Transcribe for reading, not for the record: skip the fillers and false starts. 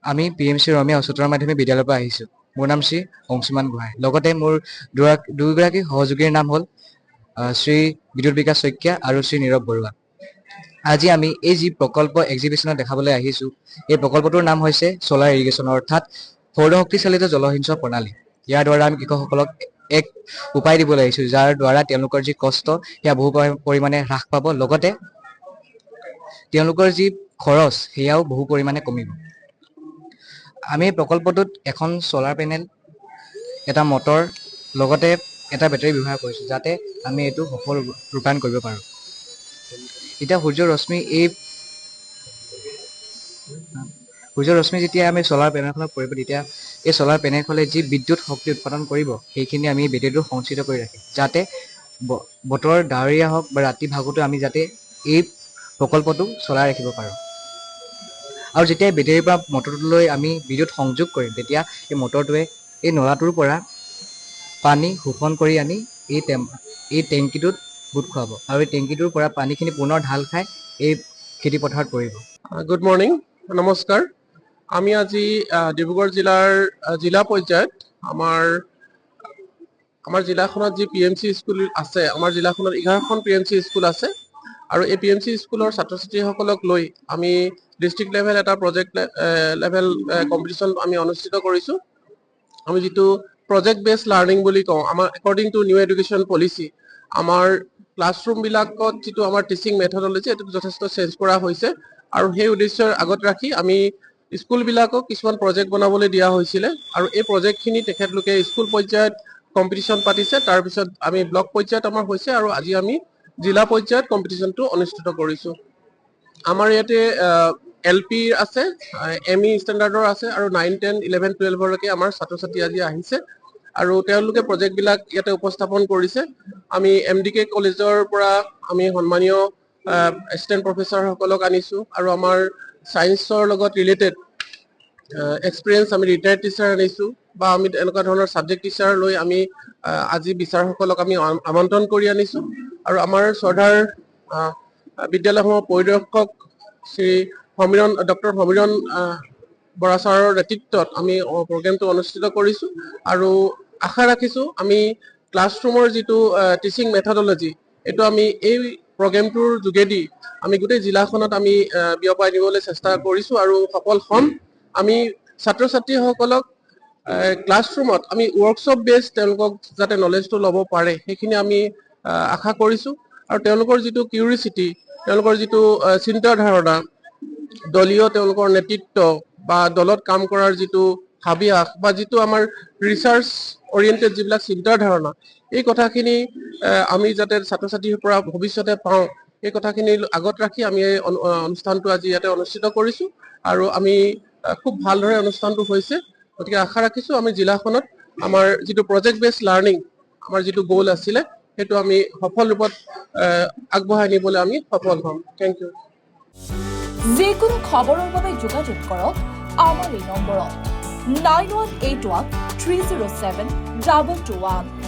আমি PMC ৰমীয়া উচ্চতৰ মাধ্যমিক বিদ্যালয়ৰ পৰা আহিছোঁ। মোৰ নাম শ্ৰী অংশুমান গোহাঁই। লগতে মোৰ দুয়োগৰাকী সহযোগীৰ নাম হ'ল শ্ৰী বিদ্যুৎ বিকাশ শইকীয়া আৰু শ্ৰী নীৰৱ বৰুৱা। আজি আমি এই যি প্ৰকল্প এক্সিবিশ্যনত দেখাবলৈ আহিছোঁ, এই প্ৰকল্পটোৰ নাম হৈছে ছ'লাৰ ইৰিগেশ্যন, অৰ্থাৎ সৌৰশক্তি চালিত জলসিঞ্চন প্ৰণালী। ইয়াৰ দ্বাৰা আমি কৃষকসকলক এক উপায় দিবলৈ আহিছোঁ, যাৰ দ্বাৰা তেওঁলোকৰ যি কষ্ট সেয়া বহু পৰিমাণে হ্ৰাস পাব, লগতে তেওঁলোকৰ যি খৰচ সেয়াও বহু পৰিমাণে কমিব। আমি এই প্ৰকল্পটোত এখন ছ'লাৰ পেনেল, এটা মটৰ, লগতে এটা বেটাৰী ব্যৱহাৰ কৰিছোঁ, যাতে আমি এইটো সফল ৰূপায়ণ কৰিব পাৰোঁ। এতিয়া সূৰ্যৰ ৰশ্মি যেতিয়া আমি ছ'লাৰ পেনেলখনত পৰিব, তেতিয়া এই ছ'লাৰ পেনেলখনে যি বিদ্যুৎ শক্তি উৎপাদন কৰিব, সেইখিনি আমি বেটেৰীটো সঞ্চিত কৰি ৰাখিম, যাতে বতৰ ডাৱৰীয়া হওক বা ৰাতি ভাগতো আমি যাতে এই প্ৰকল্পটো চলাই ৰাখিব পাৰোঁ। আৰু যেতিয়া বেটেৰীৰ পৰা মটৰটোলৈ আমি বিদ্যুৎ সংযোগ কৰিম, তেতিয়া এই মটৰটোৱে এই নলাটোৰ পৰা পানী শোষণ কৰি আনি এই টেংকিটোত গোট খুৱাব, আৰু এই টেংকিটোৰ পৰা পানীখিনি পুনৰ ঢাল খাই এই খেতিপথাৰত পৰিব। গুড মৰ্ণিং, নমস্কাৰ। আমি আজি ডিব্ৰুগড় জিলা পৰ্যায়ত আমাৰ জিলাখনত যি PMC স্কুল আছে, আমাৰ জিলাখনত 11খন PMC স্কুল আছে, আৰু এই PMC স্কুলৰ ছাত্ৰ ছাত্ৰীসকলক লৈ আমি ডিষ্ট্ৰিক্ট লেভেল এটা প্ৰজেক্ট লেভেল কম্পিটিশ্যন আমি অনুষ্ঠিত কৰিছোঁ। আমি যিটো প্ৰজেক্ট বেছড লাৰ্ণিং বুলি কওঁ, আমাৰ according to new education policy, আমাৰ ক্লাছৰুমবিলাকত যিটো আমাৰ টিচিং মেথডলজি, এইটো যথেষ্ট চেঞ্জ কৰা হৈছে, আৰু সেই উদ্দেশ্যৰ আগত ৰাখি আমি স্কুলবিলাকক কিছুমান প্ৰজেক্ট বনাবলৈ দিয়া হৈছিলে, আৰু এই প্ৰজেক্টখিনি তেখেতলোকে স্কুল পৰ্যায়ত কম্পিটিশ্যন পাতিছে, তাৰপিছত আমি ব্লক পৰ্যায়ত আমাৰ হৈছে, আৰু আজি আমি জিলা পৰ্যায়ত কম্পিটিশ্যনটো অনুষ্ঠিত কৰিছোঁ। আমাৰ ইয়াতে LP আছে, ME ষ্টেণ্ডাৰ্ডৰ আছে, আৰু 9, 10, 11, 12লৈকে আমাৰ ছাত্ৰ ছাত্ৰী আজি আহিছে, আৰু তেওঁলোকে প্ৰজেক্টবিলাক ইয়াতে উপস্থাপন কৰিছে। আমি MDK কলেজৰ পৰা আমি সন্মানীয় এছিষ্টেণ্ট প্ৰফেচাৰসকলক আনিছোঁ, আৰু আমাৰ ছায়েন্সৰ লগত ৰিলেটেড এক্সপিৰিয়েঞ্চ আমি ৰিটায়াৰ্ড টিচাৰ আনিছোঁ, বা আমি এনেকুৱা ধৰণৰ ছাবজেক্ট টিচাৰ লৈ আমি আজি বিচাৰকসকলক আমি আমন্ত্ৰণ কৰি আনিছোঁ। আৰু আমাৰ শ্ৰদ্ধাৰ বিদ্যালয়সমূহৰ পৰিদৰ্শক শ্ৰী ডক্টৰ সমীৰণ বৰা ছাৰৰ নেতৃত্বত আমি প্ৰগ্ৰেমটো অনুষ্ঠিত কৰিছোঁ, আৰু আশা ৰাখিছোঁ আমি ক্লাছৰুমৰ যিটো টিচিং মেথডলজি, এইটো আমি এই প্ৰগ্ৰেমটোৰ যোগেদি আমি গোটেই জিলাখনত আমি বিয়পাই দিবলৈ চেষ্টা কৰিছোঁ, আৰু সফল হ'ম। আমি ছাত্ৰ ছাত্ৰীসকলক ক্লাছৰুমত আমি ৱৰ্কশ্বপ বেছ তেওঁলোকক যাতে নলেজটো ল'ব পাৰে, সেইখিনি আমি আশা কৰিছোঁ। আৰু তেওঁলোকৰ যিটো কিউৰিচিটি, তেওঁলোকৰ যিটো চিন্তাধাৰণা, দলীয় তেওঁলোকৰ নেতৃত্ব বা দলত কাম কৰাৰ যিটো হাবিয়াস, বা যিটো আমাৰ ৰিচাৰ্চ অৰিয়েণ্টেড যিবিলাক চিন্তাধাৰণা, এই কথাখিনি আমি যাতে ছাত্ৰ ছাত্ৰীৰ পৰা ভৱিষ্যতে পাওঁ, এই কথাখিনি আগত ৰাখি আমি এই অনুষ্ঠানটো আজি ইয়াতে অনুষ্ঠিত কৰিছোঁ, আৰু আমি খুব ভালদৰে অনুষ্ঠানটো হৈছে। গতিকে আশা ৰাখিছোঁ আমি জিলাখনত আমাৰ যিটো প্ৰজেক্ট বেছড লাৰ্ণিং, আমাৰ যিটো গ'ল আছিলে, সেইটো আমি সফল ৰূপত আগবঢ়াই নিবলৈ আমি সফল হ'ম। Thank you. যিকোনো খবৰৰ বাবে যোগাযোগ কৰক আমাৰ এই নম্বৰত 9181 307 2221।